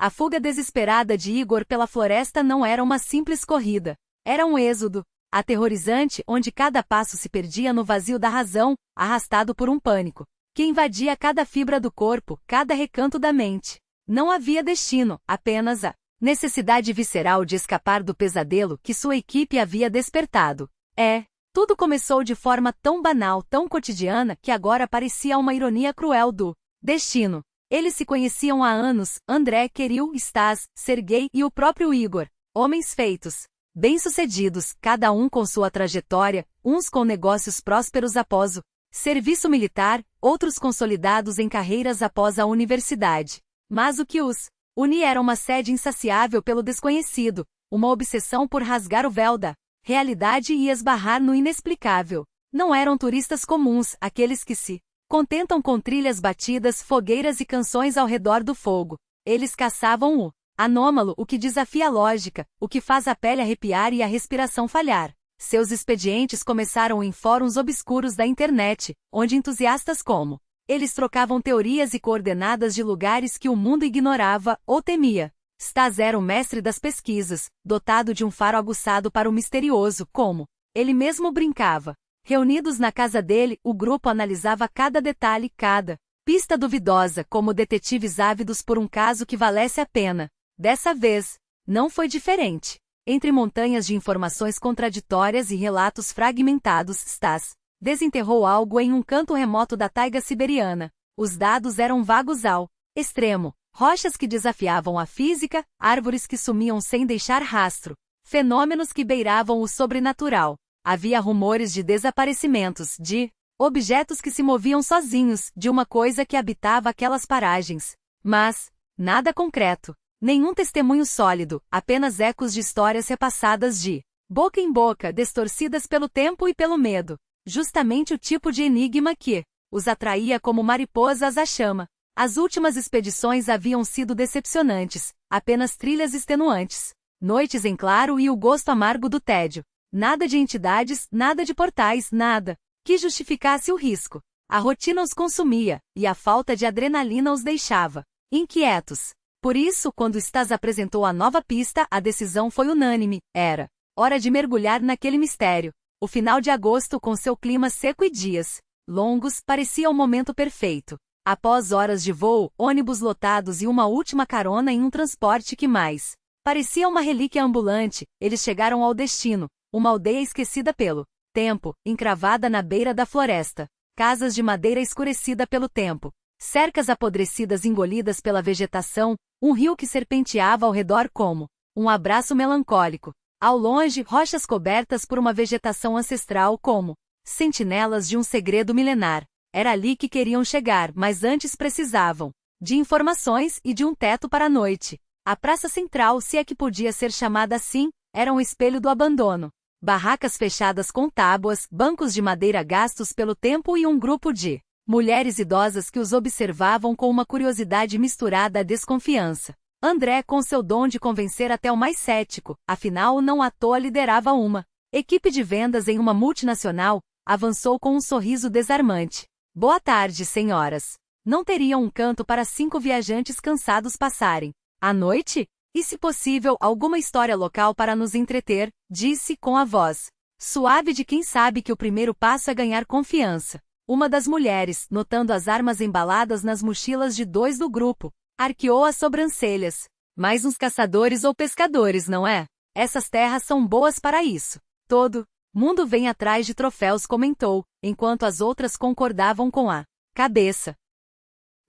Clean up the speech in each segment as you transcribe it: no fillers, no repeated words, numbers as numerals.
A fuga desesperada de Igor pela floresta não era uma simples corrida. Era um êxodo aterrorizante onde cada passo se perdia no vazio da razão, arrastado por um pânico que invadia cada fibra do corpo, cada recanto da mente. Não havia destino, apenas a necessidade visceral de escapar do pesadelo que sua equipe havia despertado. Tudo começou de forma tão banal, tão cotidiana, que agora parecia uma ironia cruel do destino. Eles se conheciam há anos, André, Kirill, Stas, Sergei e o próprio Igor. Homens feitos, bem-sucedidos, cada um com sua trajetória, uns com negócios prósperos após o serviço militar, outros consolidados em carreiras após a universidade. Mas o que os unia era uma sede insaciável pelo desconhecido, uma obsessão por rasgar o véu da realidade e esbarrar no inexplicável. Não eram turistas comuns, aqueles que se contentam com trilhas batidas, fogueiras e canções ao redor do fogo. Eles caçavam o anômalo, o que desafia a lógica, o que faz a pele arrepiar e a respiração falhar. Seus expedientes começaram em fóruns obscuros da internet, onde entusiastas como eles trocavam teorias e coordenadas de lugares que o mundo ignorava ou temia. Stas era o mestre das pesquisas, dotado de um faro aguçado para o misterioso, como ele mesmo brincava. Reunidos na casa dele, o grupo analisava cada detalhe, cada pista duvidosa, como detetives ávidos por um caso que valesse a pena. Dessa vez, não foi diferente. Entre montanhas de informações contraditórias e relatos fragmentados, Stas desenterrou algo em um canto remoto da taiga siberiana. Os dados eram vagos ao extremo. Rochas que desafiavam a física, árvores que sumiam sem deixar rastro, fenômenos que beiravam o sobrenatural. Havia rumores de desaparecimentos, de objetos que se moviam sozinhos, de uma coisa que habitava aquelas paragens. Mas nada concreto. Nenhum testemunho sólido, apenas ecos de histórias repassadas de boca em boca, distorcidas pelo tempo e pelo medo. Justamente o tipo de enigma que os atraía como mariposas à chama. As últimas expedições haviam sido decepcionantes, apenas trilhas extenuantes, noites em claro e o gosto amargo do tédio. Nada de entidades, nada de portais, nada que justificasse o risco. A rotina os consumia, e a falta de adrenalina os deixava inquietos. Por isso, quando Stas apresentou a nova pista, a decisão foi unânime. Era hora de mergulhar naquele mistério. O final de agosto, com seu clima seco e dias longos, parecia o momento perfeito. Após horas de voo, ônibus lotados e uma última carona em um transporte que mais parecia uma relíquia ambulante, eles chegaram ao destino, uma aldeia esquecida pelo tempo, encravada na beira da floresta. Casas de madeira escurecida pelo tempo, cercas apodrecidas engolidas pela vegetação, um rio que serpenteava ao redor como um abraço melancólico. Ao longe, rochas cobertas por uma vegetação ancestral como sentinelas de um segredo milenar. Era ali que queriam chegar, mas antes precisavam de informações e de um teto para a noite. A praça central, se é que podia ser chamada assim, era um espelho do abandono. Barracas fechadas com tábuas, bancos de madeira gastos pelo tempo e um grupo de mulheres idosas que os observavam com uma curiosidade misturada à desconfiança. André, com seu dom de convencer até o mais cético, afinal não à toa liderava uma equipe de vendas em uma multinacional, avançou com um sorriso desarmante. Boa tarde, senhoras. Não teriam um canto para 5 viajantes cansados passarem a noite? E, se possível, alguma história local para nos entreter, disse com a voz suave de quem sabe que o primeiro passo é ganhar confiança. Uma das mulheres, notando as armas embaladas nas mochilas de 2 do grupo, arqueou as sobrancelhas. Mais uns caçadores ou pescadores, não é? Essas terras são boas para isso. Todo mundo vem atrás de troféus, comentou, enquanto as outras concordavam com a cabeça.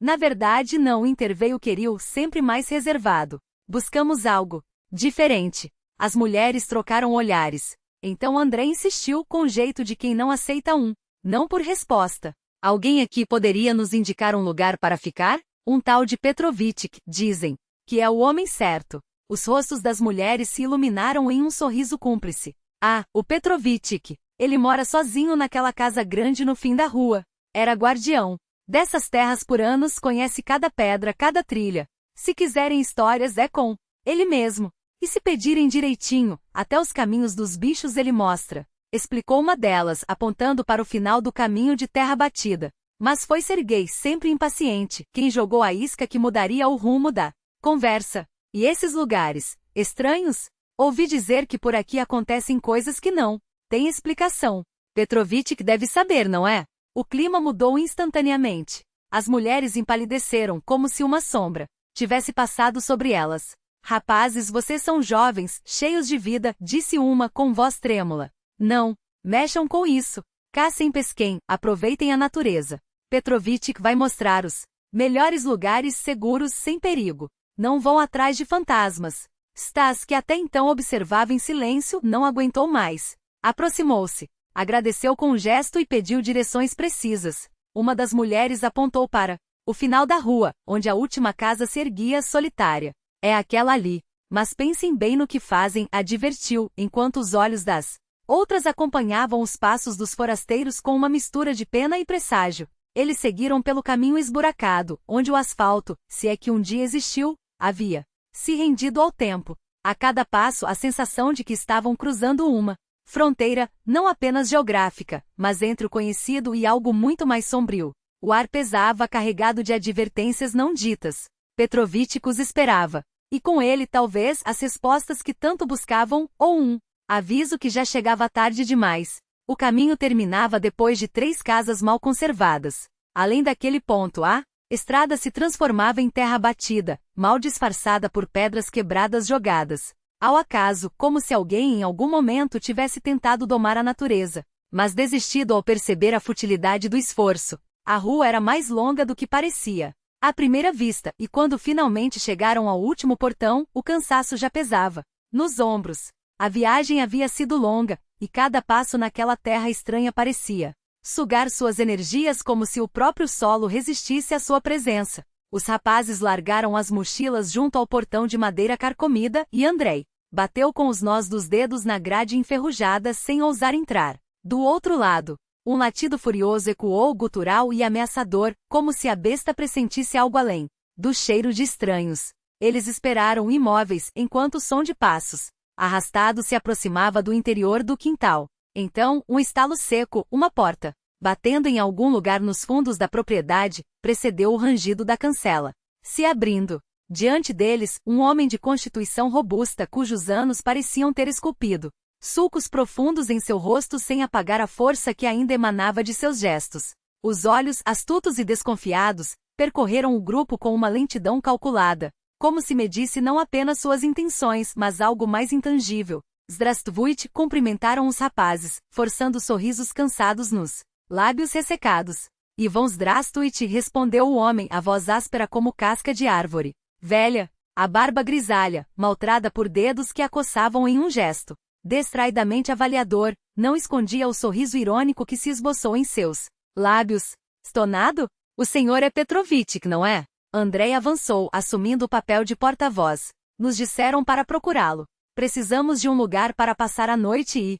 Na verdade não, interveio Kirill, sempre mais reservado. Buscamos algo diferente. As mulheres trocaram olhares. Então André insistiu com o jeito de quem não aceita um não por resposta. Alguém aqui poderia nos indicar um lugar para ficar? Um tal de Petrovitch, dizem, que é o homem certo. Os rostos das mulheres se iluminaram em um sorriso cúmplice. Ah, o Petrovitch. Ele mora sozinho naquela casa grande no fim da rua. Era guardião dessas terras por anos, conhece cada pedra, cada trilha. Se quiserem histórias, é com ele mesmo. E se pedirem direitinho, até os caminhos dos bichos ele mostra. Explicou uma delas, apontando para o final do caminho de terra batida. Mas foi Sergei, sempre impaciente, quem jogou a isca que mudaria o rumo da Conversa. E esses lugares? Estranhos? Ouvi dizer que por aqui acontecem coisas que não têm explicação. Petrovitch deve saber, não é? O clima mudou instantaneamente. As mulheres empalideceram como se uma sombra tivesse passado sobre elas. Rapazes, vocês são jovens, cheios de vida, disse uma com voz trêmula. Não mexam com isso. Caçem e pesquem, aproveitem a natureza. Petrovitch vai mostrar os melhores lugares seguros sem perigo. Não vão atrás de fantasmas. Stas, que até então observava em silêncio, não aguentou mais. Aproximou-se, agradeceu com um gesto e pediu direções precisas. Uma das mulheres apontou para o final da rua, onde a última casa se erguia solitária. É aquela ali. Mas pensem bem no que fazem, advertiu, enquanto os olhos das outras acompanhavam os passos dos forasteiros com uma mistura de pena e presságio. Eles seguiram pelo caminho esburacado, onde o asfalto, se é que um dia existiu, havia se rendido ao tempo. A cada passo a sensação de que estavam cruzando uma fronteira, não apenas geográfica, mas entre o conhecido e algo muito mais sombrio. O ar pesava carregado de advertências não ditas. Petrovitch os esperava. E com ele talvez as respostas que tanto buscavam, ou um aviso que já chegava tarde demais. O caminho terminava depois de 3 casas mal conservadas. Além daquele ponto, a estrada se transformava em terra batida, mal disfarçada por pedras quebradas jogadas ao acaso, como se alguém em algum momento tivesse tentado domar a natureza, mas desistido ao perceber a futilidade do esforço. A rua era mais longa do que parecia à primeira vista, e quando finalmente chegaram ao último portão, o cansaço já pesava nos ombros. A viagem havia sido longa, e cada passo naquela terra estranha parecia sugar suas energias como se o próprio solo resistisse à sua presença. Os rapazes largaram as mochilas junto ao portão de madeira carcomida e Andrei bateu com os nós dos dedos na grade enferrujada sem ousar entrar. Do outro lado, um latido furioso ecoou gutural e ameaçador, como se a besta pressentisse algo além do cheiro de estranhos. Eles esperaram imóveis enquanto o som de passos arrastado se aproximava do interior do quintal. Então, um estalo seco, uma porta batendo em algum lugar nos fundos da propriedade, precedeu o rangido da cancela se abrindo. Diante deles, um homem de constituição robusta cujos anos pareciam ter esculpido sulcos profundos em seu rosto sem apagar a força que ainda emanava de seus gestos. Os olhos, astutos e desconfiados, percorreram o grupo com uma lentidão calculada, como se medisse não apenas suas intenções, mas algo mais intangível. Zdravstvuyte cumprimentaram os rapazes, forçando sorrisos cansados nos lábios ressecados. Ivan Zdravstvuyte, respondeu o homem, a voz áspera como casca de árvore velha, a barba grisalha, maltrada por dedos que a coçavam em um gesto distraidamente avaliador, não escondia o sorriso irônico que se esboçou em seus lábios. Stonado? O senhor é Petrovitch, não é? Andrei avançou, assumindo o papel de porta-voz. Nos disseram para procurá-lo. Precisamos de um lugar para passar a noite e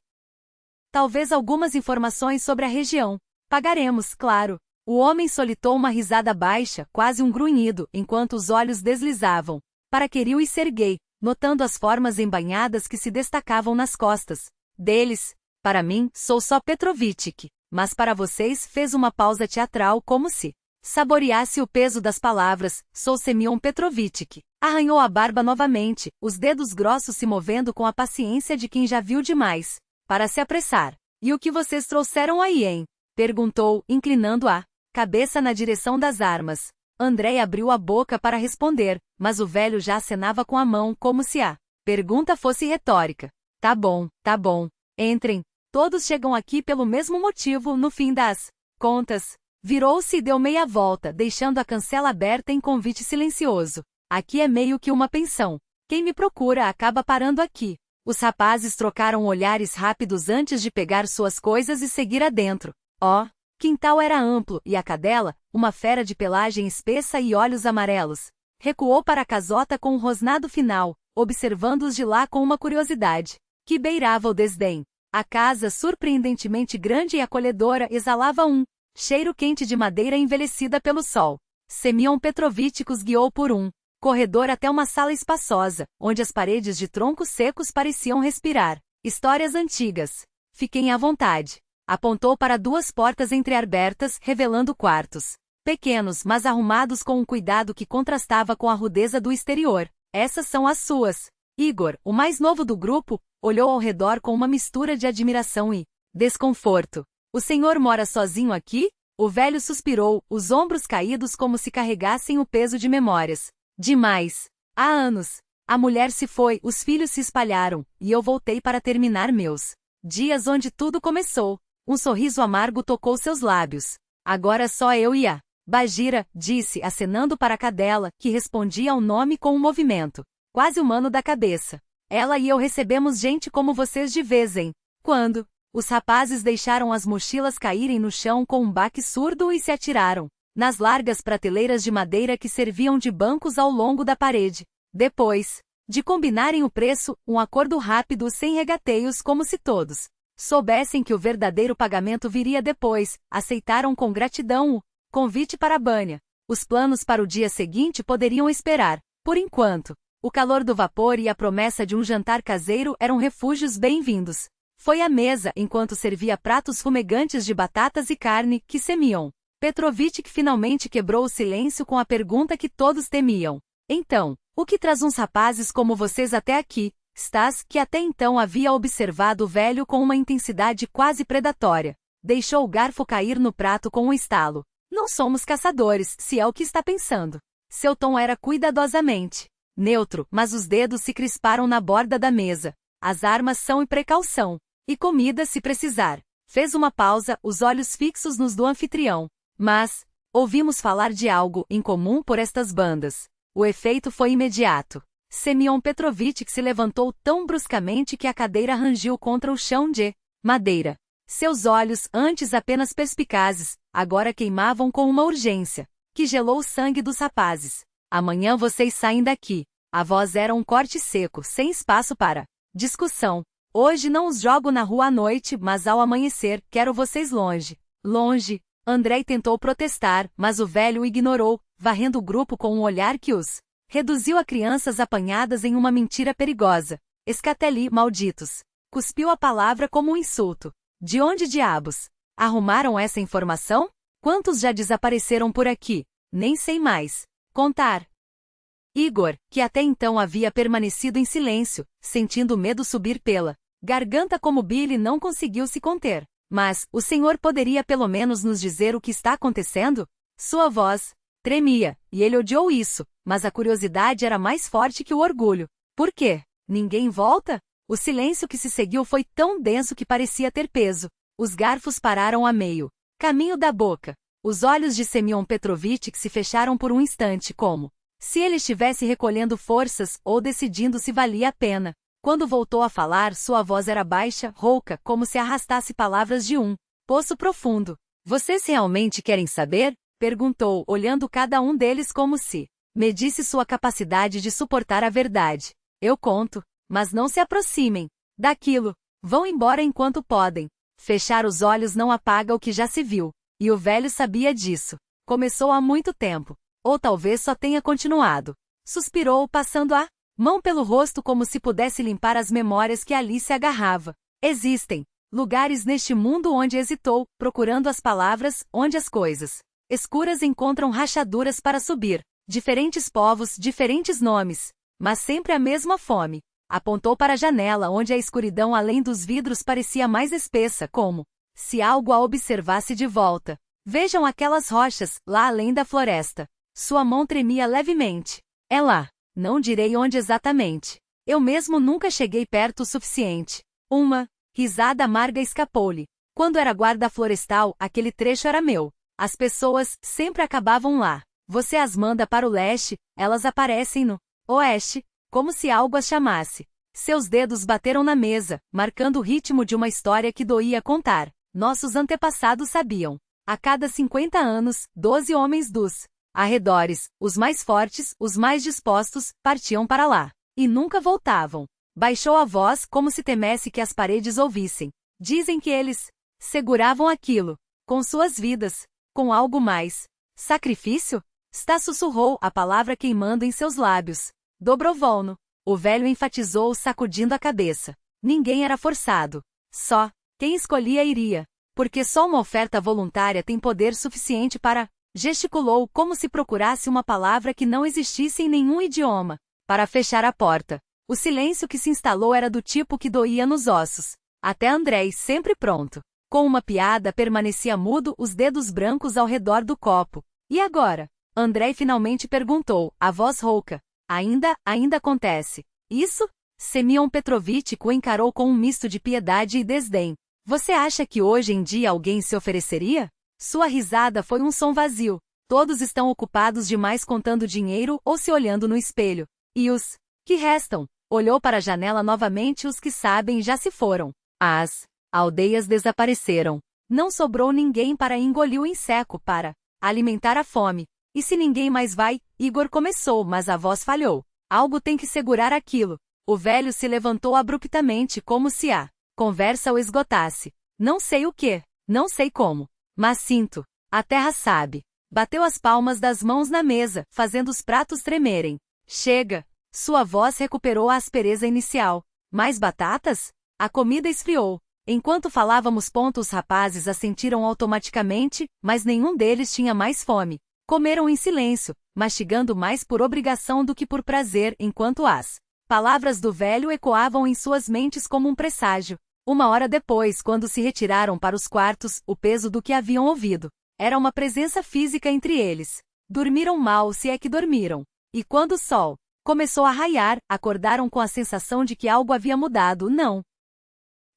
talvez algumas informações sobre a região. Pagaremos, claro. O homem solitou uma risada baixa, quase um grunhido, enquanto os olhos deslizavam para Kirill e Sergei, notando as formas embainhadas que se destacavam nas costas deles. Para mim, sou só Petrovitch, mas para vocês fez uma pausa teatral como se saboreasse o peso das palavras. Sou Semyon Petrovitch. Arranhou a barba novamente, os dedos grossos se movendo com a paciência de quem já viu demais para se apressar. E o que vocês trouxeram aí, hein? Perguntou, inclinando a cabeça na direção das armas. Andrei abriu a boca para responder, mas o velho já acenava com a mão como se a pergunta fosse retórica. Tá bom, entrem. Todos chegam aqui pelo mesmo motivo no fim das contas. Virou-se e deu meia volta, deixando a cancela aberta em convite silencioso. Aqui é meio que uma pensão. Quem me procura acaba parando aqui. Os rapazes trocaram olhares rápidos antes de pegar suas coisas e seguir adentro. Quintal era amplo, e a cadela, uma fera de pelagem espessa e olhos amarelos, recuou para a casota com um rosnado final, observando-os de lá com uma curiosidade que beirava o desdém. A casa, surpreendentemente grande e acolhedora, exalava um cheiro quente de madeira envelhecida pelo sol. Semyon Petrovitch os guiou por um corredor até uma sala espaçosa, onde as paredes de troncos secos pareciam respirar histórias antigas. Fiquem à vontade. Apontou para 2 portas entreabertas, revelando quartos Pequenos, mas arrumados com um cuidado que contrastava com a rudeza do exterior. Essas são as suas. Igor, o mais novo do grupo, olhou ao redor com uma mistura de admiração e desconforto. O senhor mora sozinho aqui? O velho suspirou, os ombros caídos como se carregassem o peso de memórias. Demais. Há anos. A mulher se foi, os filhos se espalharam, e eu voltei para terminar meus dias onde tudo começou. Um sorriso amargo tocou seus lábios. Agora só eu e a Bagira, disse, acenando para a cadela, que respondia ao nome com um movimento quase humano da cabeça. Ela e eu recebemos gente como vocês de vez em quando. Os rapazes deixaram as mochilas caírem no chão com um baque surdo e se atiraram nas largas prateleiras de madeira que serviam de bancos ao longo da parede. Depois de combinarem o preço, um acordo rápido sem regateios como se todos soubessem que o verdadeiro pagamento viria depois, aceitaram com gratidão o convite para a banha. Os planos para o dia seguinte poderiam esperar. Por enquanto, o calor do vapor e a promessa de um jantar caseiro eram refúgios bem-vindos. Foi à mesa, enquanto servia pratos fumegantes de batatas e carne, que Semyon Petrovitch finalmente quebrou o silêncio com a pergunta que todos temiam. Então, o que traz uns rapazes como vocês até aqui? Stas, que até então havia observado o velho com uma intensidade quase predatória, deixou o garfo cair no prato com um estalo. Não somos caçadores, se é o que está pensando. Seu tom era cuidadosamente neutro, mas os dedos se crisparam na borda da mesa. As armas são e precaução. E comida se precisar. Fez uma pausa, os olhos fixos nos do anfitrião. Mas ouvimos falar de algo em comum por estas bandas. O efeito foi imediato. Semyon Petrovitch se levantou tão bruscamente que a cadeira rangiu contra o chão de madeira. Seus olhos, antes apenas perspicazes, agora queimavam com uma urgência que gelou o sangue dos rapazes. Amanhã vocês saem daqui. A voz era um corte seco, sem espaço para discussão. Hoje não os jogo na rua à noite, mas ao amanhecer, quero vocês longe. Longe. Andrei tentou protestar, mas o velho o ignorou, varrendo o grupo com um olhar que os reduziu a crianças apanhadas em uma mentira perigosa. Escateli, malditos. Cuspiu a palavra como um insulto. De onde diabos arrumaram essa informação? Quantos já desapareceram por aqui? Nem sei mais contar. Igor, que até então havia permanecido em silêncio, sentindo o medo subir pela garganta como Billy, não conseguiu se conter. Mas, o senhor poderia pelo menos nos dizer o que está acontecendo? Sua voz tremia, e ele odiou isso, mas a curiosidade era mais forte que o orgulho. Por quê? Ninguém volta? O silêncio que se seguiu foi tão denso que parecia ter peso. Os garfos pararam a meio caminho da boca. Os olhos de Semyon Petrovitch se fecharam por um instante como se ele estivesse recolhendo forças ou decidindo se valia a pena. Quando voltou a falar, sua voz era baixa, rouca, como se arrastasse palavras de um poço profundo. Vocês realmente querem saber? Perguntou, olhando cada um deles como se medisse sua capacidade de suportar a verdade. Eu conto, mas não se aproximem daquilo. Vão embora enquanto podem. Fechar os olhos não apaga o que já se viu. E o velho sabia disso. Começou há muito tempo. Ou talvez só tenha continuado. Suspirou, passando a mão pelo rosto como se pudesse limpar as memórias que ali se agarrava. Existem lugares neste mundo onde hesitou, procurando as palavras, onde as coisas escuras encontram rachaduras para subir. Diferentes povos, diferentes nomes, mas sempre a mesma fome. Apontou para a janela onde a escuridão além dos vidros parecia mais espessa, como se algo a observasse de volta. Vejam aquelas rochas, lá além da floresta. Sua mão tremia levemente. É lá. Não direi onde exatamente. Eu mesmo nunca cheguei perto o suficiente. Uma risada amarga escapou-lhe. Quando era guarda florestal, aquele trecho era meu. As pessoas sempre acabavam lá. Você as manda para o leste, elas aparecem no oeste, como se algo as chamasse. Seus dedos bateram na mesa, marcando o ritmo de uma história que doía contar. Nossos antepassados sabiam. A cada 50 anos, 12 homens dos arredores, os mais fortes, os mais dispostos, partiam para lá. E nunca voltavam. Baixou a voz como se temesse que as paredes ouvissem. Dizem que eles seguravam aquilo, com suas vidas, com algo mais. Sacrifício? Stas sussurrou, a palavra queimando em seus lábios. Dobrovolno. O velho enfatizou, sacudindo a cabeça. Ninguém era forçado. Só quem escolhia iria. Porque só uma oferta voluntária tem poder suficiente para Gesticulou como se procurasse uma palavra que não existisse em nenhum idioma, para fechar a porta. O silêncio que se instalou era do tipo que doía nos ossos. Até Andrei, sempre pronto. Com uma piada, permanecia mudo, os dedos brancos ao redor do copo. E agora? Andrei finalmente perguntou, a voz rouca. Ainda acontece. Isso? Semyon Petrovitch o encarou com um misto de piedade e desdém. Você acha que hoje em dia alguém se ofereceria? Sua risada foi um som vazio. Todos estão ocupados demais contando dinheiro ou se olhando no espelho. E os que restam? Olhou para a janela novamente, os que sabem já se foram. As aldeias desapareceram. Não sobrou ninguém para engolir o em seco para alimentar a fome. E se ninguém mais vai? Igor começou, mas a voz falhou. Algo tem que segurar aquilo. O velho se levantou abruptamente como se a conversa o esgotasse. Não sei o que, não sei como, mas sinto. A terra sabe. Bateu as palmas das mãos na mesa, fazendo os pratos tremerem. Chega! Sua voz recuperou a aspereza inicial. Mais batatas? A comida esfriou. Enquanto falávamos, os rapazes assentiram automaticamente, mas nenhum deles tinha mais fome. Comeram em silêncio, mastigando mais por obrigação do que por prazer, enquanto as palavras do velho ecoavam em suas mentes como um presságio. 1 hora depois, quando se retiraram para os quartos, o peso do que haviam ouvido era uma presença física entre eles. Dormiram mal, se é que dormiram. E quando o sol começou a raiar, acordaram com a sensação de que algo havia mudado, não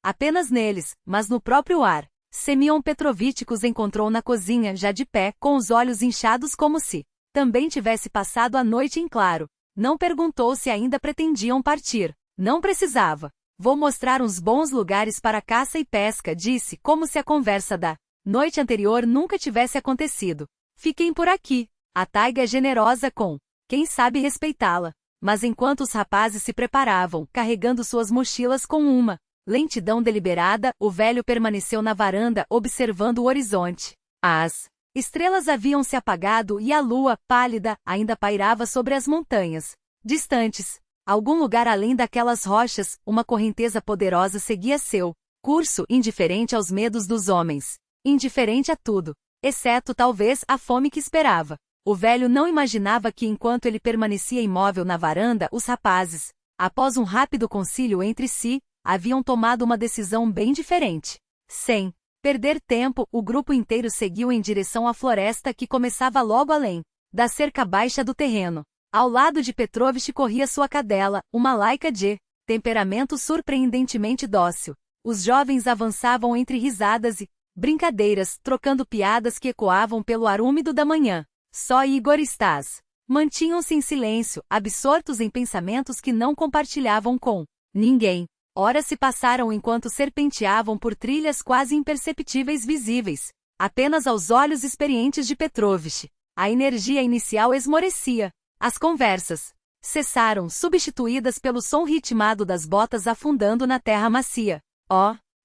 apenas neles, mas no próprio ar. Semyon Petrovitch os encontrou na cozinha, já de pé, com os olhos inchados como se também tivesse passado a noite em claro. Não perguntou se ainda pretendiam partir. Não precisava. Vou mostrar uns bons lugares para caça e pesca, disse, como se a conversa da noite anterior nunca tivesse acontecido. Fiquem por aqui. A taiga é generosa com quem sabe respeitá-la. Mas enquanto os rapazes se preparavam, carregando suas mochilas com uma lentidão deliberada, o velho permaneceu na varanda observando o horizonte. As estrelas haviam se apagado e a lua, pálida, ainda pairava sobre as montanhas distantes. Algum lugar além daquelas rochas, uma correnteza poderosa seguia seu curso, indiferente aos medos dos homens. Indiferente a tudo, exceto talvez a fome que esperava. O velho não imaginava que enquanto ele permanecia imóvel na varanda, os rapazes, após um rápido concílio entre si, haviam tomado uma decisão bem diferente. Sem perder tempo, o grupo inteiro seguiu em direção à floresta que começava logo além da cerca baixa do terreno. Ao lado de Petrovitch corria sua cadela, uma laica de temperamento surpreendentemente dócil. Os jovens avançavam entre risadas e brincadeiras, trocando piadas que ecoavam pelo ar úmido da manhã. Só Igor e Stas mantinham-se em silêncio, absortos em pensamentos que não compartilhavam com ninguém. Horas se passaram enquanto serpenteavam por trilhas quase imperceptíveis visíveis, apenas aos olhos experientes de Petrovitch. A energia inicial esmorecia. As conversas cessaram, substituídas pelo som ritmado das botas afundando na terra macia.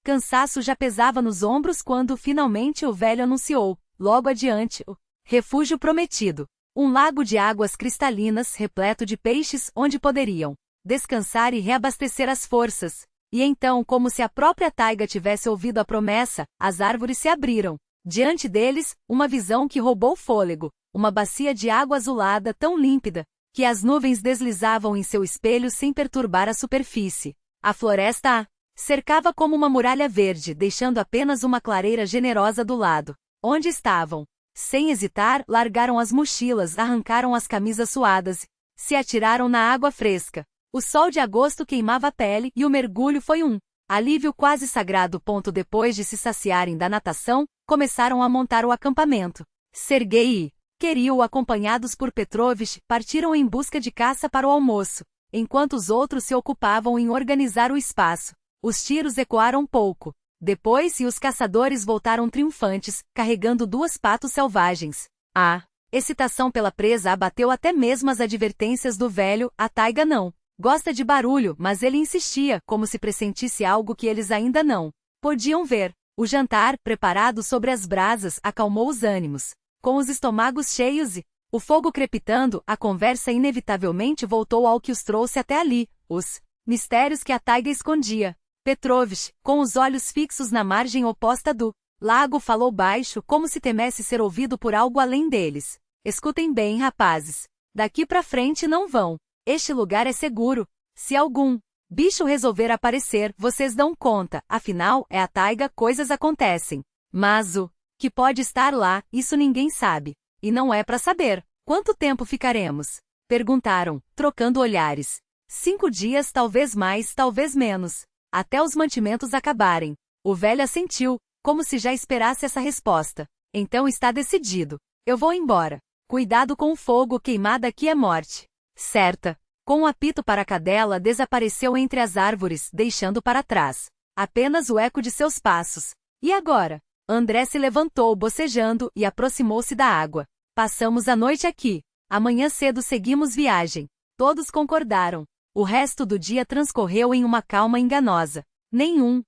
Cansaço já pesava nos ombros quando finalmente o velho anunciou, logo adiante, o refúgio prometido. Um lago de águas cristalinas repleto de peixes onde poderiam descansar e reabastecer as forças. E então, como se a própria taiga tivesse ouvido a promessa, as árvores se abriram. Diante deles, uma visão que roubou fôlego. Uma bacia de água azulada tão límpida, que as nuvens deslizavam em seu espelho sem perturbar a superfície. A floresta a cercava como uma muralha verde, deixando apenas uma clareira generosa do lado onde estavam. Sem hesitar, largaram as mochilas, arrancaram as camisas suadas, se atiraram na água fresca. O sol de agosto queimava a pele e o mergulho foi um alívio quase sagrado. Depois de se saciarem da natação, começaram a montar o acampamento. Sergei e Kirill, acompanhados por Petrovitch, partiram em busca de caça para o almoço, enquanto os outros se ocupavam em organizar o espaço. Os tiros ecoaram pouco. Depois, os caçadores voltaram triunfantes, carregando 2 patos selvagens. A excitação pela presa abateu até mesmo as advertências do velho. A taiga não gosta de barulho, mas ele insistia, como se pressentisse algo que eles ainda não podiam ver. O jantar, preparado sobre as brasas, acalmou os ânimos. Com os estômagos cheios e o fogo crepitando, a conversa inevitavelmente voltou ao que os trouxe até ali, os mistérios que a taiga escondia. Petrovitch, com os olhos fixos na margem oposta do Lago falou baixo, como se temesse ser ouvido por algo além deles. Escutem bem, rapazes. Daqui pra frente não vão. Este lugar é seguro. Se algum bicho resolver aparecer, vocês dão conta, afinal, é a taiga, coisas acontecem. Mas o que pode estar lá, isso ninguém sabe. E não é pra saber. Quanto tempo ficaremos? Perguntaram, trocando olhares. 5 dias, talvez mais, talvez menos. Até os mantimentos acabarem. O velho assentiu, como se já esperasse essa resposta. Então está decidido. Eu vou embora. Cuidado com o fogo, queimada aqui é morte. Certa. Com um apito para a cadela, desapareceu entre as árvores, deixando para trás apenas o eco de seus passos. E agora? André se levantou, bocejando, e aproximou-se da água. Passamos a noite aqui. Amanhã cedo seguimos viagem. Todos concordaram. O resto do dia transcorreu em uma calma enganosa. Nenhum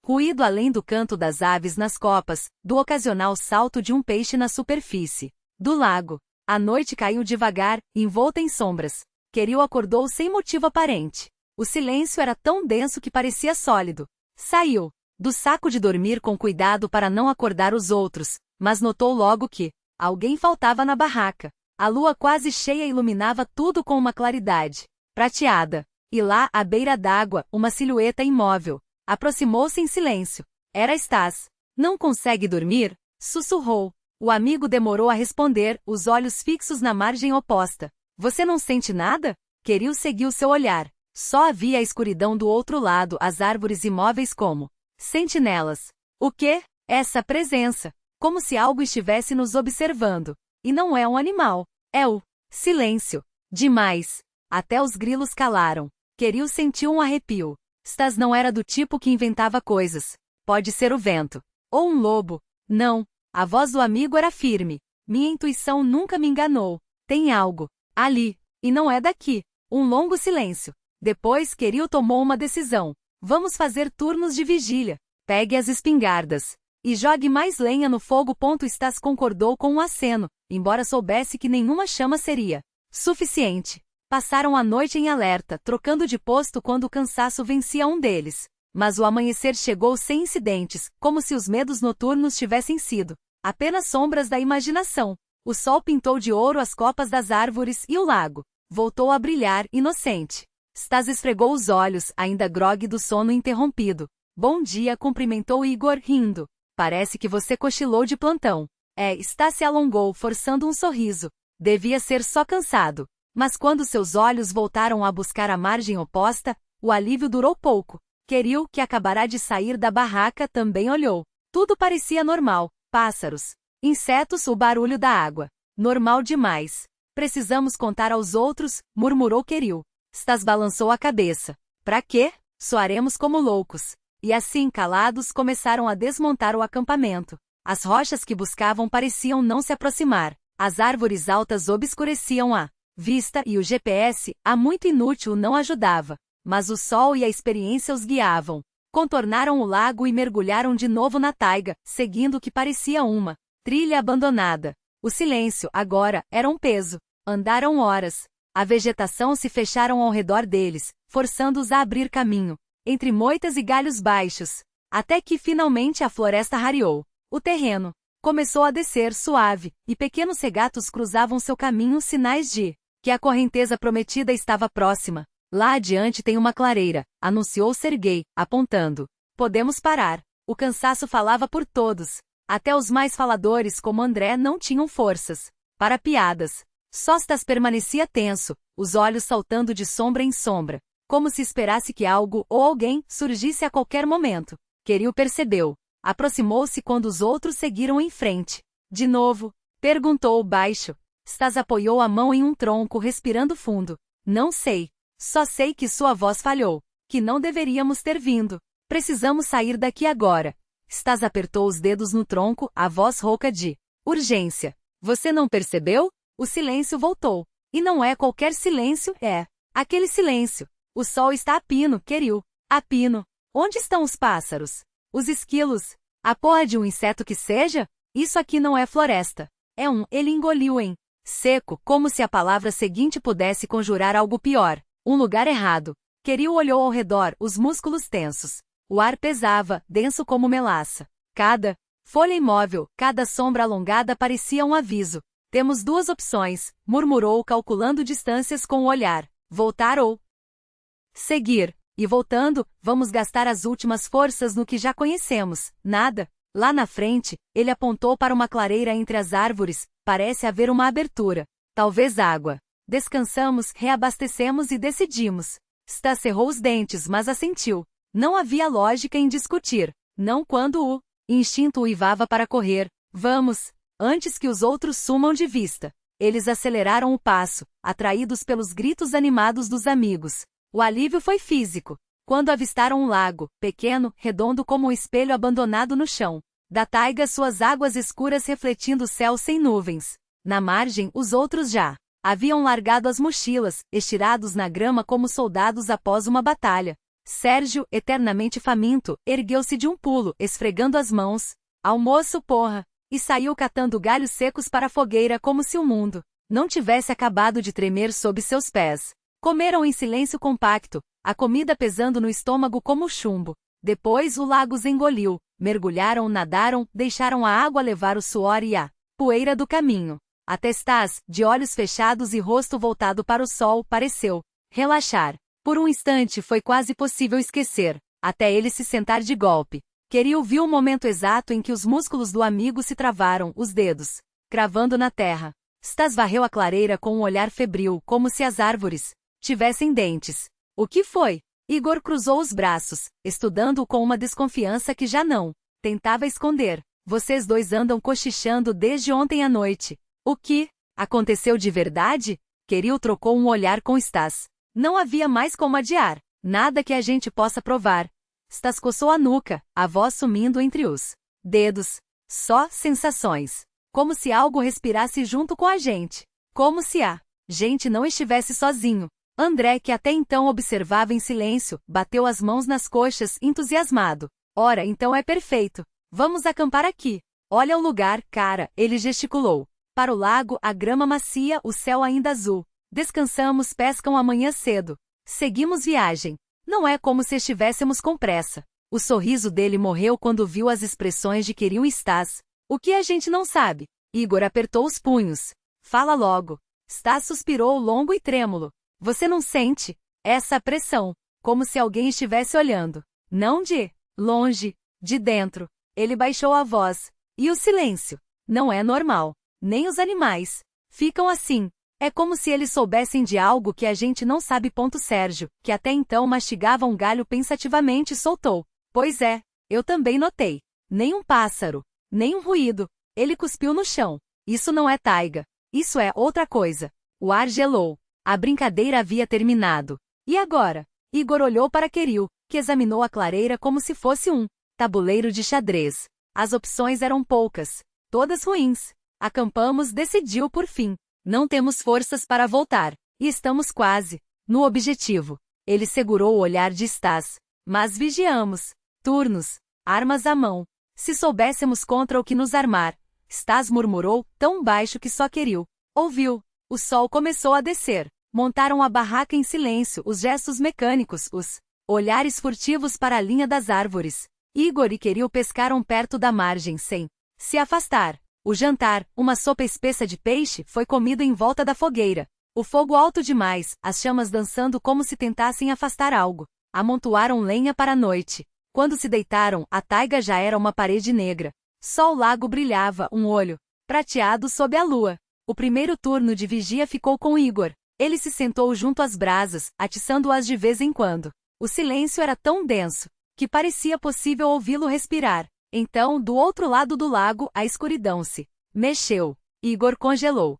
ruído além do canto das aves nas copas, do ocasional salto de um peixe na superfície do lago. A noite caiu devagar, envolta em sombras. Queril acordou sem motivo aparente. O silêncio era tão denso que parecia sólido. Saiu do saco de dormir com cuidado para não acordar os outros, mas notou logo que alguém faltava na barraca. A lua quase cheia iluminava tudo com uma claridade prateada. E lá, à beira d'água, uma silhueta imóvel. Aproximou-se em silêncio. Era Stas. Não consegue dormir? Sussurrou. O amigo demorou a responder, os olhos fixos na margem oposta. Você não sente nada? Queril seguiu seu olhar. Só havia a escuridão do outro lado, as árvores imóveis como sentinelas. O quê? Essa presença. Como se algo estivesse nos observando. E não é um animal. É o silêncio. Demais. Até os grilos calaram. Queril sentiu um arrepio. Stas não era do tipo que inventava coisas. Pode ser o vento. Ou um lobo. Não. A voz do amigo era firme. Minha intuição nunca me enganou. Tem algo ali. E não é daqui. Um longo silêncio. Depois Queril tomou uma decisão. Vamos fazer turnos de vigília. Pegue as espingardas. E jogue mais lenha no fogo. Stas concordou com um aceno, embora soubesse que nenhuma chama seria suficiente. Passaram a noite em alerta, trocando de posto quando o cansaço vencia um deles. Mas o amanhecer chegou sem incidentes, como se os medos noturnos tivessem sido apenas sombras da imaginação. O sol pintou de ouro as copas das árvores e o lago voltou a brilhar, inocente. Stas esfregou os olhos, ainda grogue do sono interrompido. Bom dia, cumprimentou Igor, rindo. Parece que você cochilou de plantão. Stas se alongou, forçando um sorriso. Devia ser só cansado. Mas quando seus olhos voltaram a buscar a margem oposta, o alívio durou pouco. Queril, que acabará de sair da barraca, também olhou. Tudo parecia normal. Pássaros, insetos, o barulho da água. Normal demais. Precisamos contar aos outros, murmurou Queril. Stas balançou a cabeça. Pra quê? Soaremos como loucos. E assim, calados, começaram a desmontar o acampamento. As rochas que buscavam pareciam não se aproximar. As árvores altas obscureciam a vista e o GPS, há muito inútil, não ajudava. Mas o sol e a experiência os guiavam. Contornaram o lago e mergulharam de novo na taiga, seguindo o que parecia uma trilha abandonada. O silêncio, agora, era um peso. Andaram horas. A vegetação se fecharam ao redor deles, forçando-os a abrir caminho, entre moitas e galhos baixos, até que finalmente a floresta rareou. O terreno começou a descer suave, e pequenos regatos cruzavam seu caminho, sinais de que a correnteza prometida estava próxima. Lá adiante tem uma clareira, anunciou Serguei, apontando. Podemos parar. O cansaço falava por todos. Até os mais faladores como André não tinham forças para piadas. Só Stas permanecia tenso, os olhos saltando de sombra em sombra, como se esperasse que algo ou alguém surgisse a qualquer momento. Queril percebeu. Aproximou-se quando os outros seguiram em frente. De novo? Perguntou baixo. Stas apoiou a mão em um tronco, respirando fundo. Não sei. Só sei que sua voz falhou. Que não deveríamos ter vindo. Precisamos sair daqui agora. Stas apertou os dedos no tronco, a voz rouca de urgência. Você não percebeu? O silêncio voltou. E não é qualquer silêncio, é aquele silêncio. O sol está a pino, Queril. A pino. Onde estão os pássaros? Os esquilos? A porra de um inseto que seja? Isso aqui não é floresta. É ele engoliu em seco, como se a palavra seguinte pudesse conjurar algo pior. Um lugar errado. Queril olhou ao redor, os músculos tensos. O ar pesava, denso como melaça. Cada folha imóvel, cada sombra alongada parecia um aviso. Temos duas opções, murmurou calculando distâncias com o olhar. Voltar ou seguir. E voltando, vamos gastar as últimas forças no que já conhecemos. Nada. Lá na frente, ele apontou para uma clareira entre as árvores. Parece haver uma abertura. Talvez água. Descansamos, reabastecemos e decidimos. Stas cerrou os dentes, mas assentiu. Não havia lógica em discutir. Não quando o instinto uivava para correr. Vamos! Antes que os outros sumam de vista. Eles aceleraram o passo, atraídos pelos gritos animados dos amigos. O alívio foi físico. Quando avistaram um lago, pequeno, redondo como um espelho abandonado no chão. Da taiga suas águas escuras refletindo o céu sem nuvens. Na margem, os outros já haviam largado as mochilas, estirados na grama como soldados após uma batalha. Sérgio, eternamente faminto, ergueu-se de um pulo, esfregando as mãos. Almoço, porra! E saiu catando galhos secos para a fogueira como se o mundo não tivesse acabado de tremer sob seus pés. Comeram em silêncio compacto, a comida pesando no estômago como chumbo. Depois o lago os engoliu, mergulharam, nadaram, deixaram a água levar o suor e a poeira do caminho. Até Stas, de olhos fechados e rosto voltado para o sol, pareceu relaxar. Por um instante foi quase possível esquecer, até ele se sentar de golpe. Queriu viu o momento exato em que os músculos do amigo se travaram, os dedos cravando na terra. Stas varreu a clareira com um olhar febril, como se as árvores tivessem dentes. O que foi? Igor cruzou os braços, estudando-o com uma desconfiança que já não tentava esconder. Vocês dois andam cochichando desde ontem à noite. O que aconteceu de verdade? Queriu trocou um olhar com Stas. Não havia mais como adiar. Nada que a gente possa provar. Stas coçou a nuca, a voz sumindo entre os dedos. Só sensações. Como se algo respirasse junto com a gente. Como se a gente não estivesse sozinho. André, que até então observava em silêncio, bateu as mãos nas coxas, entusiasmado. Ora, então é perfeito. Vamos acampar aqui. Olha o lugar, cara, ele gesticulou. Para o lago, a grama macia, o céu ainda azul. Descansamos, pescam amanhã cedo. Seguimos viagem. Não é como se estivéssemos com pressa. O sorriso dele morreu quando viu as expressões de Queriu e Stas. O que a gente não sabe? Igor apertou os punhos. Fala logo. Stas suspirou longo e trêmulo. Você não sente essa pressão, como se alguém estivesse olhando. Não de longe, de dentro. Ele baixou a voz. E o silêncio? Não é normal. Nem os animais ficam assim. É como se eles soubessem de algo que a gente não sabe. Sérgio, que até então mastigava um galho pensativamente, soltou. Pois é, eu também notei. Nem um pássaro, nem um ruído. Ele cuspiu no chão. Isso não é taiga. Isso é outra coisa. O ar gelou. A brincadeira havia terminado. E agora? Igor olhou para Queriu, que examinou a clareira como se fosse um tabuleiro de xadrez. As opções eram poucas. Todas ruins. Acampamos, decidiu por fim. Não temos forças para voltar. E estamos quase no objetivo. Ele segurou o olhar de Stas. Mas vigiamos. Turnos. Armas à mão. Se soubéssemos contra o que nos armar. Stas murmurou, tão baixo que só Queriu ouviu. O sol começou a descer. Montaram a barraca em silêncio, os gestos mecânicos, os olhares furtivos para a linha das árvores. Igor e Queriu pescaram perto da margem sem se afastar. O jantar, uma sopa espessa de peixe, foi comido em volta da fogueira. O fogo alto demais, as chamas dançando como se tentassem afastar algo. Amontoaram lenha para a noite. Quando se deitaram, a taiga já era uma parede negra. Só o lago brilhava, um olho prateado sob a lua. O primeiro turno de vigia ficou com Igor. Ele se sentou junto às brasas, atiçando-as de vez em quando. O silêncio era tão denso que parecia possível ouvi-lo respirar. Então, do outro lado do lago, a escuridão se mexeu. Igor congelou.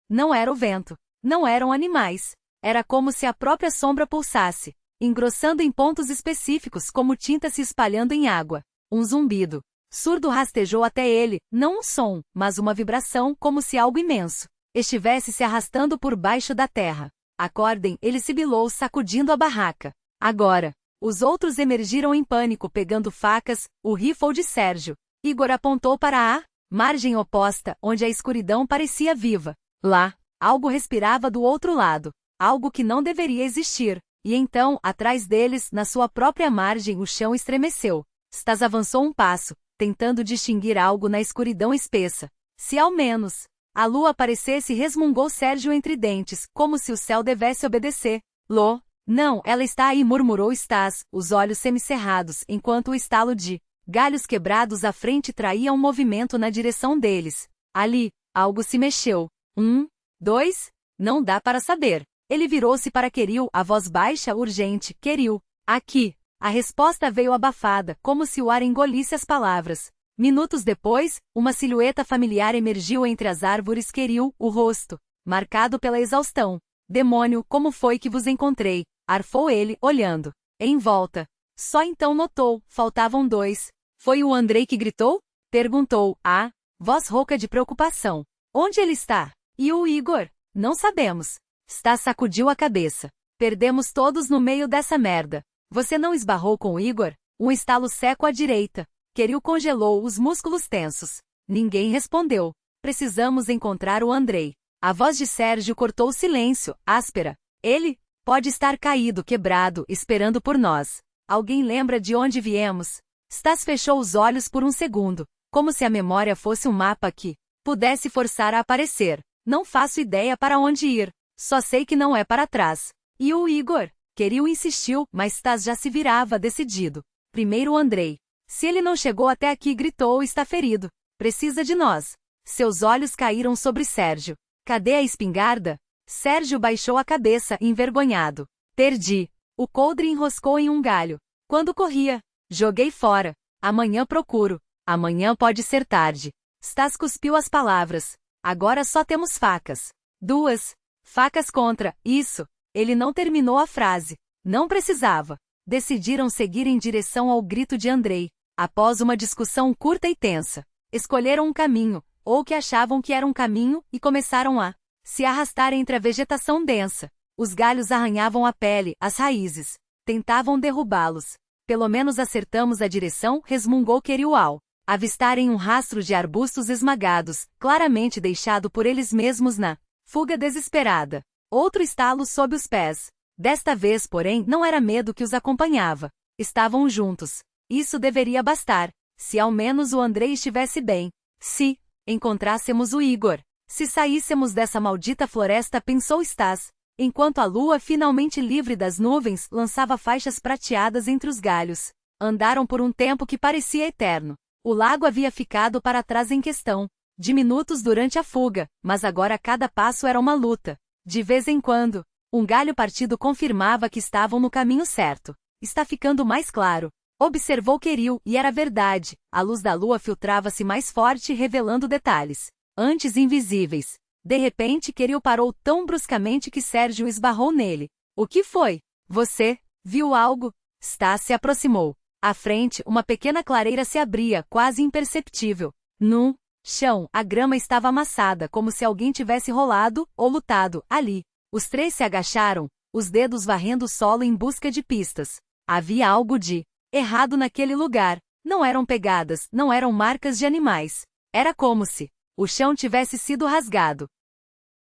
Não era o vento. Não eram animais. Era como se a própria sombra pulsasse, engrossando em pontos específicos como tinta se espalhando em água. Um zumbido surdo rastejou até ele, não um som, mas uma vibração, como se algo imenso estivesse se arrastando por baixo da terra. Acordem, ele sibilou, sacudindo a barraca. Agora. Os outros emergiram em pânico, pegando facas, o rifle de Sérgio. Igor apontou para a margem oposta, onde a escuridão parecia viva. Lá, algo respirava do outro lado. Algo que não deveria existir. E então, atrás deles, na sua própria margem, o chão estremeceu. Stas avançou um passo, tentando distinguir algo na escuridão espessa. Se ao menos a lua aparecesse, resmungou Sérgio entre dentes, como se o céu devesse obedecer. Lô, não, ela está aí, murmurou Stas, os olhos semicerrados, enquanto o estalo de galhos quebrados à frente traía um movimento na direção deles. Ali, algo se mexeu. 1, 2, não dá para saber. Ele virou-se para Queril, a voz baixa, urgente. Queril, aqui. A resposta veio abafada, como se o ar engolisse as palavras. Minutos depois, uma silhueta familiar emergiu entre as árvores. Queril, o rosto marcado pela exaustão. Demônio, como foi que vos encontrei? Arfou ele, olhando em volta. Só então notou, faltavam 2. Foi o Andrei que gritou? Perguntou, voz rouca de preocupação. Onde ele está? E o Igor? Não sabemos. Stas sacudiu a cabeça. Perdemos todos no meio dessa merda. Você não esbarrou com o Igor? Um estalo seco à direita. Queril congelou os músculos tensos. Ninguém respondeu. Precisamos encontrar o Andrei. A voz de Sérgio cortou o silêncio, áspera. Ele pode estar caído, quebrado, esperando por nós. Alguém lembra de onde viemos? Stas fechou os olhos por um segundo, como se a memória fosse um mapa que pudesse forçar a aparecer. Não faço ideia para onde ir. Só sei que não é para trás. E o Igor? Queril insistiu, mas Stas já se virava decidido. Primeiro o Andrei. Se ele não chegou até aqui, gritou, está ferido. Precisa de nós. Seus olhos caíram sobre Sérgio. Cadê a espingarda? Sérgio baixou a cabeça, envergonhado. Perdi. O coldre enroscou em um galho. Quando corria, joguei fora. Amanhã procuro. Amanhã pode ser tarde. Stas cuspiu as palavras. Agora só temos facas. 2. Facas contra, isso. Ele não terminou a frase. Não precisava. Decidiram seguir em direção ao grito de Andrei. Após uma discussão curta e tensa, escolheram um caminho, ou que achavam que era um caminho, e começaram a se arrastar entre a vegetação densa. Os galhos arranhavam a pele, as raízes. Tentavam derrubá-los. Pelo menos acertamos a direção, resmungou Queril ao avistarem um rastro de arbustos esmagados, claramente deixado por eles mesmos na fuga desesperada. Outro estalo sob os pés. Desta vez, porém, não era medo que os acompanhava. Estavam juntos. Isso deveria bastar. Se ao menos o Andrei estivesse bem. Se encontrássemos o Igor. Se saíssemos dessa maldita floresta, pensou Stas, enquanto a lua, finalmente livre das nuvens, lançava faixas prateadas entre os galhos. Andaram por um tempo que parecia eterno. O lago havia ficado para trás em questão de minutos durante a fuga, mas agora cada passo era uma luta. De vez em quando, um galho partido confirmava que estavam no caminho certo. Está ficando mais claro. Observou Queril, e era verdade. A luz da lua filtrava-se mais forte, revelando detalhes antes invisíveis. De repente, Queril parou tão bruscamente que Sérgio esbarrou nele. O que foi? Você viu algo? Stas se aproximou. À frente, uma pequena clareira se abria, quase imperceptível. No chão, a grama estava amassada, como se alguém tivesse rolado ou lutado ali. Os 3 se agacharam, os dedos varrendo o solo em busca de pistas. Havia algo de errado naquele lugar. Não eram pegadas, não eram marcas de animais. Era como se o chão tivesse sido rasgado.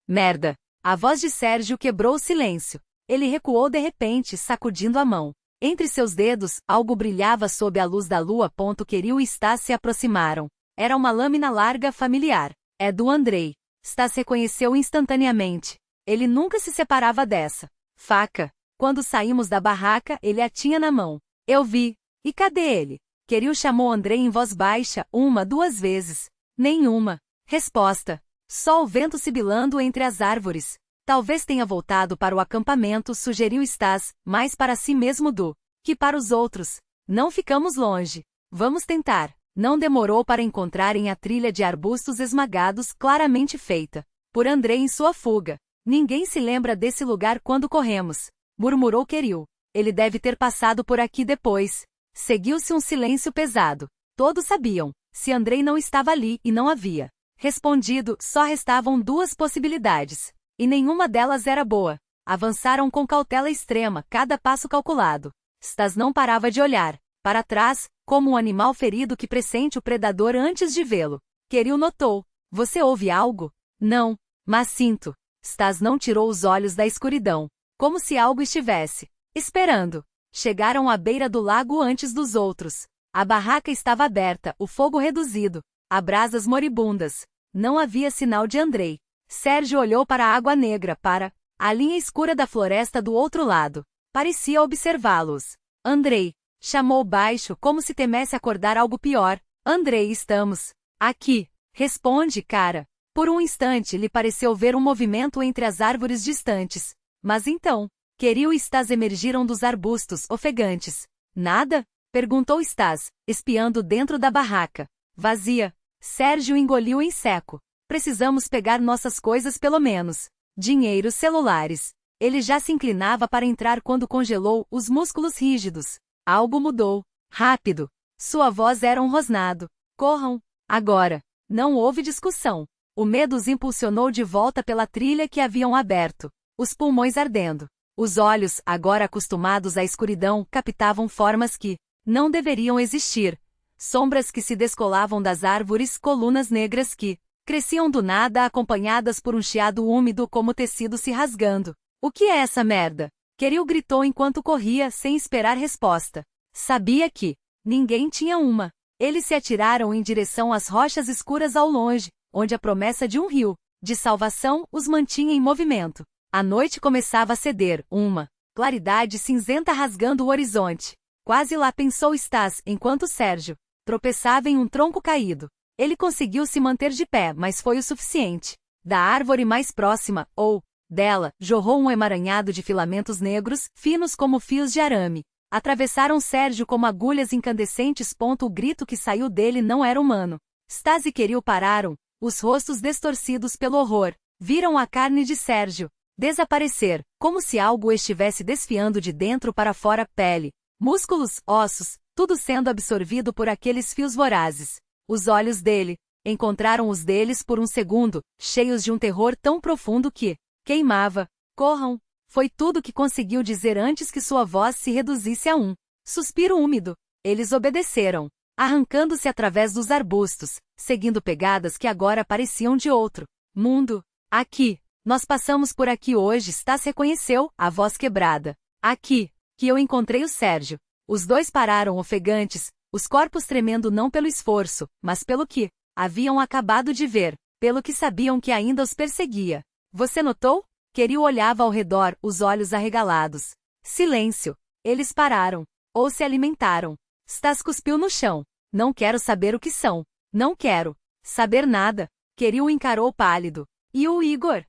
Merda! A voz de Sérgio quebrou o silêncio. Ele recuou de repente, sacudindo a mão. Entre seus dedos, algo brilhava sob a luz da lua. Queril e Stas se aproximaram. Era uma lâmina larga familiar. É do Andrei. Stas reconheceu instantaneamente. Ele nunca se separava dessa faca. Quando saímos da barraca, ele a tinha na mão. Eu vi. E cadê ele? Queril chamou Andrei em voz baixa, 1, 2 vezes. Nenhuma resposta. Só o vento sibilando entre as árvores. Talvez tenha voltado para o acampamento, sugeriu Stas, mais para si mesmo do que para os outros. Não ficamos longe. Vamos tentar. Não demorou para encontrarem a trilha de arbustos esmagados, claramente feita por Andrei em sua fuga. Ninguém se lembra desse lugar quando corremos, murmurou Queril. Ele deve ter passado por aqui depois. Seguiu-se um silêncio pesado. Todos sabiam. Se Andrei não estava ali e não havia respondido, só restavam 2 possibilidades. E nenhuma delas era boa. Avançaram com cautela extrema, cada passo calculado. Stas não parava de olhar para trás, como um animal ferido que pressente o predador antes de vê-lo. Queril notou. Você ouve algo? Não, mas sinto. Stas não tirou os olhos da escuridão, como se algo estivesse esperando. Chegaram à beira do lago antes dos outros. A barraca estava aberta, o fogo reduzido, a brasas moribundas. Não havia sinal de Andrei. Sérgio olhou para a água negra, para a linha escura da floresta do outro lado. Parecia observá-los. Andrei. Chamou baixo, como se temesse acordar algo pior. Andrei, estamos aqui. Responde, cara. Por um instante lhe pareceu ver um movimento entre as árvores distantes. Mas então, Queriu e Stas emergiram dos arbustos ofegantes. Nada? Perguntou Stas, espiando dentro da barraca. Vazia. Sérgio engoliu em seco. Precisamos pegar nossas coisas pelo menos. Dinheiro, celulares. Ele já se inclinava para entrar quando congelou os músculos rígidos. Algo mudou. Rápido. Sua voz era um rosnado. Corram. Agora. Não houve discussão. O medo os impulsionou de volta pela trilha que haviam aberto. Os pulmões ardendo. Os olhos, agora acostumados à escuridão, captavam formas que não deveriam existir. Sombras que se descolavam das árvores, colunas negras que cresciam do nada acompanhadas por um chiado úmido como tecido se rasgando. O que é essa merda? Queriu gritou enquanto corria, sem esperar resposta. Sabia que ninguém tinha uma. Eles se atiraram em direção às rochas escuras ao longe, onde a promessa de um rio de salvação os mantinha em movimento. A noite começava a ceder, uma claridade cinzenta rasgando o horizonte. Quase lá pensou Stas, enquanto Sérgio tropeçava em um tronco caído. Ele conseguiu se manter de pé, mas foi o suficiente. Da árvore mais próxima, ou dela, jorrou um emaranhado de filamentos negros, finos como fios de arame. Atravessaram Sérgio como agulhas incandescentes. O grito que saiu dele não era humano. Stas e Queriu pararam, os rostos distorcidos pelo horror. Viram a carne de Sérgio desaparecer, como se algo o estivesse desfiando de dentro para fora, pele, músculos, ossos, tudo sendo absorvido por aqueles fios vorazes. Os olhos dele encontraram os deles por um segundo, cheios de um terror tão profundo que queimava. Corram! Foi tudo que conseguiu dizer antes que sua voz se reduzisse a um suspiro úmido. Eles obedeceram, arrancando-se através dos arbustos, seguindo pegadas que agora pareciam de outro mundo. Aqui. Nós passamos por aqui hoje. Stas reconheceu, a voz quebrada. Aqui. Que eu encontrei o Sérgio. Os dois pararam ofegantes, os corpos tremendo não pelo esforço, mas pelo que haviam acabado de ver, pelo que sabiam que ainda os perseguia. Você notou? Queriu olhava ao redor, os olhos arregalados. Silêncio. Eles pararam. Ou se alimentaram. Stas cuspiu no chão. Não quero saber o que são. Não quero saber nada. Queriu encarou pálido. E o Igor?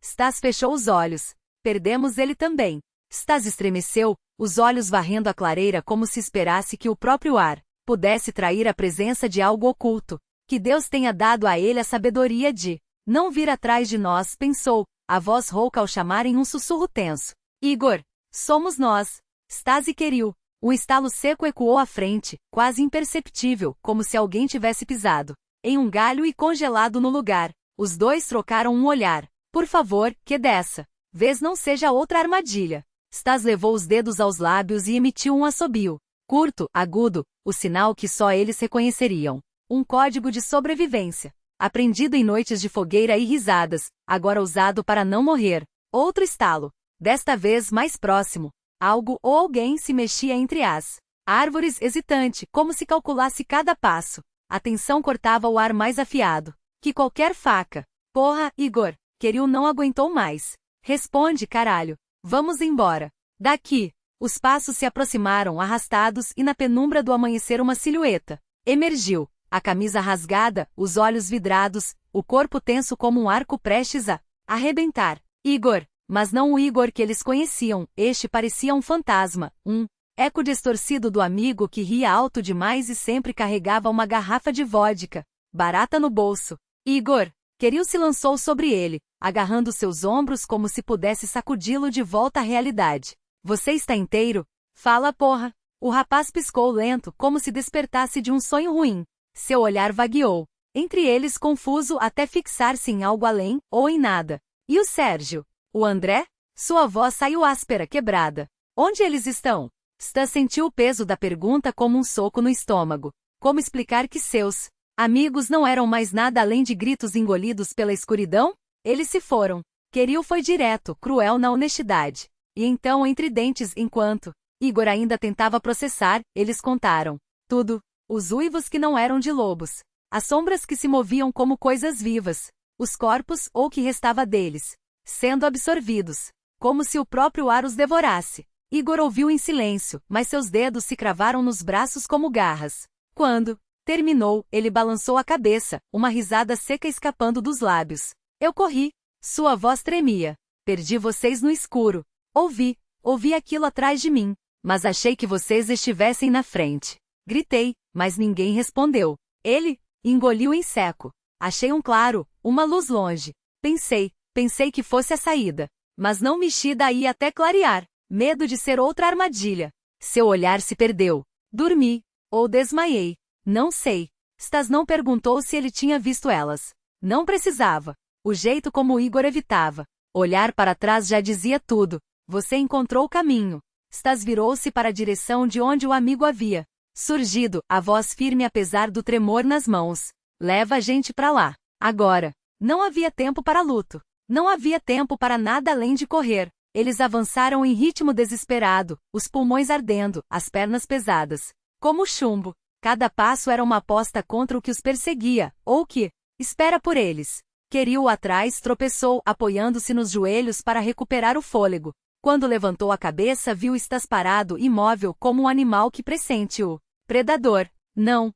Stas fechou os olhos. Perdemos ele também. Stas estremeceu, os olhos varrendo a clareira como se esperasse que o próprio ar pudesse trair a presença de algo oculto. Que Deus tenha dado a ele a sabedoria de não vir atrás de nós, pensou, a voz rouca ao chamar em um sussurro tenso. Igor, somos nós. Stas e Queriu. Um estalo seco ecoou à frente, quase imperceptível, como se alguém tivesse pisado em um galho e congelado no lugar. Os dois trocaram um olhar. Por favor, que dessa vez não seja outra armadilha. Stas levou os dedos aos lábios e emitiu um assobio. Curto, agudo, o sinal que só eles reconheceriam. Um código de sobrevivência. Aprendido em noites de fogueira e risadas, agora usado para não morrer. Outro estalo. Desta vez mais próximo. Algo ou alguém se mexia entre as árvores, hesitante, como se calculasse cada passo. A tensão cortava o ar mais afiado que qualquer faca. Porra, Igor. Queriu não aguentou mais. Responde, caralho. Vamos embora. Daqui. Os passos se aproximaram arrastados e na penumbra do amanhecer uma silhueta emergiu. A camisa rasgada, os olhos vidrados, o corpo tenso como um arco prestes a arrebentar. Igor. Mas não o Igor que eles conheciam. Este parecia um fantasma. Um eco distorcido do amigo que ria alto demais e sempre carregava uma garrafa de vodka barata no bolso. Igor. Queriu se lançou sobre ele, agarrando seus ombros como se pudesse sacudi-lo de volta à realidade. Você está inteiro? Fala, porra. O rapaz piscou lento, como se despertasse de um sonho ruim. Seu olhar vagueou. Entre eles confuso até fixar-se em algo além, ou em nada. E o Sérgio? O André? Sua voz saiu áspera, quebrada. Onde eles estão? Stas sentiu o peso da pergunta como um soco no estômago. Como explicar que seus amigos não eram mais nada além de gritos engolidos pela escuridão? Eles se foram. Queriu foi direto, cruel na honestidade. E então entre dentes, enquanto Igor ainda tentava processar, eles contaram Tudo. Os uivos que não eram de lobos. As sombras que se moviam como coisas vivas. Os corpos, ou o que restava deles, sendo absorvidos. Como se o próprio ar os devorasse. Igor ouviu em silêncio, mas seus dedos se cravaram nos braços como garras. Quando terminou, ele balançou a cabeça, uma risada seca escapando dos lábios. Eu corri. Sua voz tremia. Perdi vocês no escuro. Ouvi aquilo atrás de mim, mas achei que vocês estivessem na frente. Gritei, mas ninguém respondeu. Ele engoliu em seco. Achei um claro, uma luz longe. Pensei que fosse a saída, mas não mexi daí até clarear. Medo de ser outra armadilha. Seu olhar se perdeu. Dormi, ou desmaiei. Não sei. Stas não perguntou se ele tinha visto elas. Não precisava. O jeito como Igor evitava. Olhar para trás já dizia tudo. Você encontrou o caminho. Stas virou-se para a direção de onde o amigo havia surgido, a voz firme apesar do tremor nas mãos. Leva a gente para lá. Agora. Não havia tempo para luto. Não havia tempo para nada além de correr. Eles avançaram em ritmo desesperado, os pulmões ardendo, as pernas pesadas. Como chumbo. Cada passo era uma aposta contra o que os perseguia, ou que espera por eles. Queriu atrás tropeçou, apoiando-se nos joelhos para recuperar o fôlego. Quando levantou a cabeça viu Stas parado imóvel como um animal que pressente o predador. Não,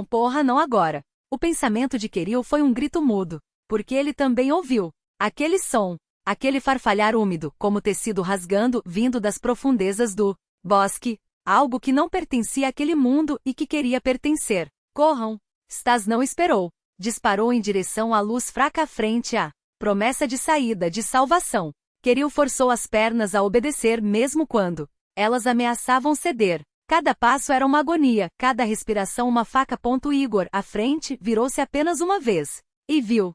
porra não agora. O pensamento de Queril foi um grito mudo, porque ele também ouviu aquele som, aquele farfalhar úmido, como tecido rasgando, vindo das profundezas do bosque. Algo que não pertencia àquele mundo e que queria pertencer. Corram! Stas não esperou. Disparou em direção à luz fraca à frente à promessa de saída, de salvação. Queril forçou as pernas a obedecer mesmo quando elas ameaçavam ceder. Cada passo era uma agonia, cada respiração uma faca. Igor, à frente, virou-se apenas uma vez. E viu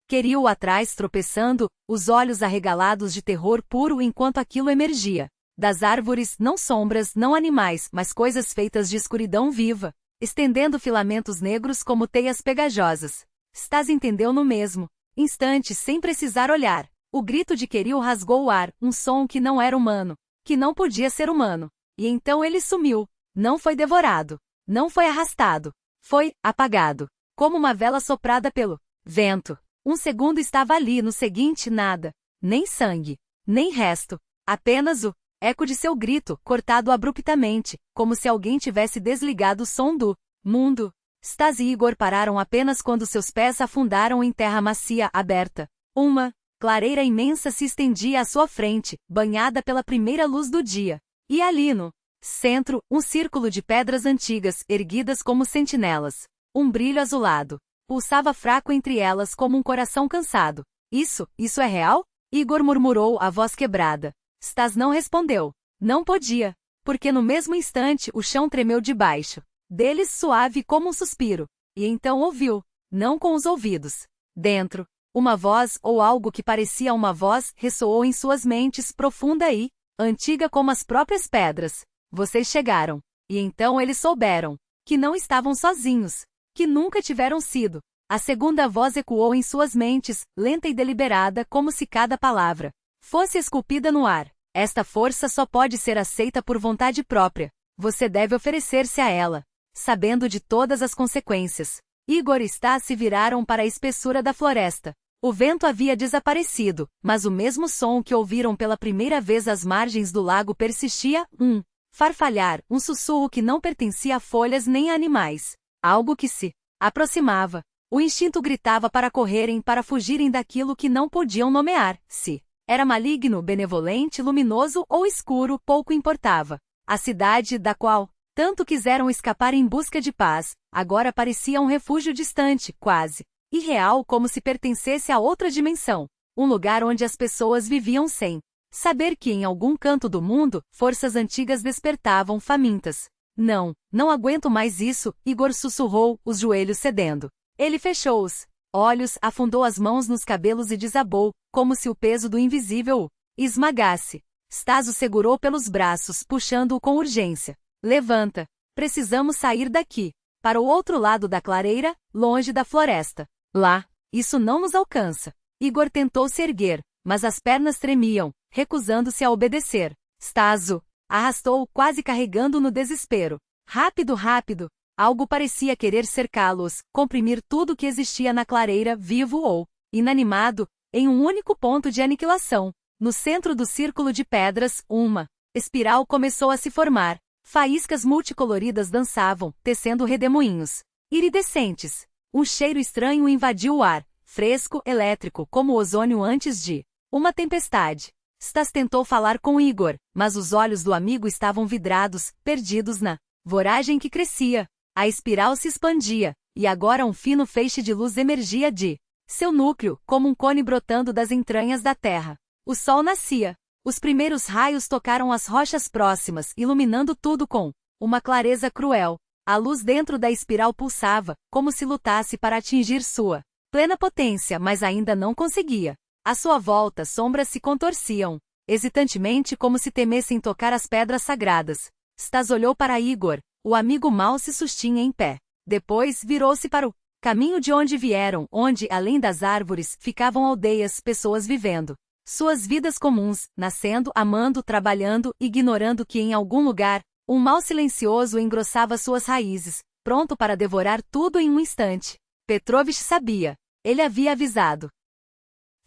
Queril atrás tropeçando, os olhos arregalados de terror puro enquanto aquilo emergia. Das árvores, não sombras, não animais, mas coisas feitas de escuridão viva, estendendo filamentos negros como teias pegajosas. Stas entendeu no mesmo instante, sem precisar olhar. O grito de Queril rasgou o ar, um som que não era humano, que não podia ser humano. E então ele sumiu. Não foi devorado. Não foi arrastado. Foi apagado. Como uma vela soprada pelo vento. Um segundo estava ali, no seguinte nada. Nem sangue. Nem resto. Apenas o eco de seu grito, cortado abruptamente, como se alguém tivesse desligado o som do mundo. Stas e Igor pararam apenas quando seus pés afundaram em terra macia, aberta. Uma clareira imensa se estendia à sua frente, banhada pela primeira luz do dia. E ali no centro, um círculo de pedras antigas, erguidas como sentinelas. Um brilho azulado pulsava fraco entre elas como um coração cansado. Isso é real? Igor murmurou, a voz quebrada. Stas não respondeu. Não podia, porque no mesmo instante o chão tremeu debaixo deles, suave como um suspiro. E então ouviu, não com os ouvidos. Dentro, uma voz, ou algo que parecia uma voz, ressoou em suas mentes, profunda e antiga como as próprias pedras. Vocês chegaram. E então eles souberam que não estavam sozinhos, que nunca tiveram sido. A segunda voz ecoou em suas mentes, lenta e deliberada, como se cada palavra fosse esculpida no ar. Esta força só pode ser aceita por vontade própria. Você deve oferecer-se a ela, sabendo de todas as consequências. Igor e Stas se viraram para a espessura da floresta. O vento havia desaparecido, mas o mesmo som que ouviram pela primeira vez às margens do lago persistia, um farfalhar, um sussurro que não pertencia a folhas nem a animais. Algo que se aproximava. O instinto gritava para correrem, para fugirem daquilo que não podiam nomear. Se era maligno, benevolente, luminoso ou escuro, pouco importava. A cidade, da qual tanto quiseram escapar em busca de paz, agora parecia um refúgio distante, quase irreal, como se pertencesse a outra dimensão. Um lugar onde as pessoas viviam sem saber que em algum canto do mundo, forças antigas despertavam famintas. Não aguento mais isso, Igor sussurrou, os joelhos cedendo. Ele fechou os olhos, afundou as mãos nos cabelos e desabou, como se o peso do invisível o esmagasse. Stas o segurou pelos braços, puxando-o com urgência. Levanta. Precisamos sair daqui. Para o outro lado da clareira, longe da floresta. Lá. Isso não nos alcança. Igor tentou se erguer, mas as pernas tremiam, recusando-se a obedecer. Stas o arrastou, quase carregando no desespero. Rápido, rápido! Algo parecia querer cercá-los, comprimir tudo que existia na clareira, vivo ou inanimado, em um único ponto de aniquilação. No centro do círculo de pedras, uma espiral começou a se formar. Faíscas multicoloridas dançavam, tecendo redemoinhos iridescentes. Um cheiro estranho invadiu o ar, fresco, elétrico, como o ozônio antes de uma tempestade. Stas tentou falar com Igor, mas os olhos do amigo estavam vidrados, perdidos na voragem que crescia. A espiral se expandia, e agora um fino feixe de luz emergia de seu núcleo, como um cone brotando das entranhas da terra. O sol nascia. Os primeiros raios tocaram as rochas próximas, iluminando tudo com uma clareza cruel. A luz dentro da espiral pulsava, como se lutasse para atingir sua plena potência, mas ainda não conseguia. À sua volta, sombras se contorciam, hesitantemente como se temessem tocar as pedras sagradas. Stas olhou para Igor. O amigo mal se sustinha em pé. Depois, virou-se para o caminho de onde vieram, onde, além das árvores, ficavam aldeias, pessoas vivendo suas vidas comuns, nascendo, amando, trabalhando, ignorando que em algum lugar, um mal silencioso engrossava suas raízes, pronto para devorar tudo em um instante. Petrovich sabia. Ele havia avisado.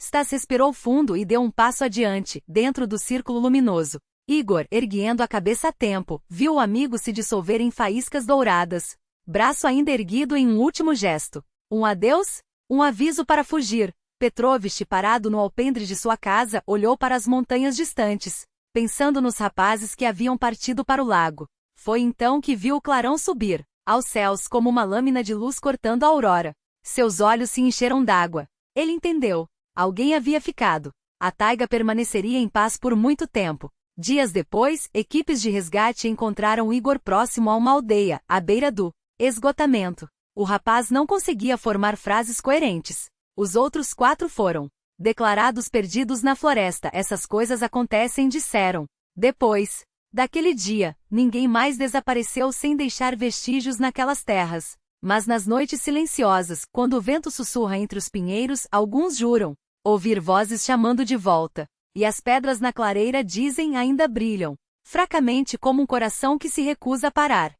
Stas respirou fundo e deu um passo adiante, dentro do círculo luminoso. Igor, erguendo a cabeça a tempo, viu o amigo se dissolver em faíscas douradas. Braço ainda erguido em um último gesto. Um adeus? Um aviso para fugir. Petrovich, parado no alpendre de sua casa, olhou para as montanhas distantes, pensando nos rapazes que haviam partido para o lago. Foi então que viu o clarão subir aos céus como uma lâmina de luz cortando a aurora. Seus olhos se encheram d'água. Ele entendeu. Alguém havia ficado. A taiga permaneceria em paz por muito tempo. Dias depois, equipes de resgate encontraram Igor próximo a uma aldeia, à beira do esgotamento. O rapaz não conseguia formar frases coerentes. Os outros 4 foram declarados perdidos na floresta. Essas coisas acontecem, disseram. Depois daquele dia, ninguém mais desapareceu sem deixar vestígios naquelas terras. Mas nas noites silenciosas, quando o vento sussurra entre os pinheiros, alguns juram ouvir vozes chamando de volta. E as pedras na clareira dizem ainda brilham, fracamente como um coração que se recusa a parar.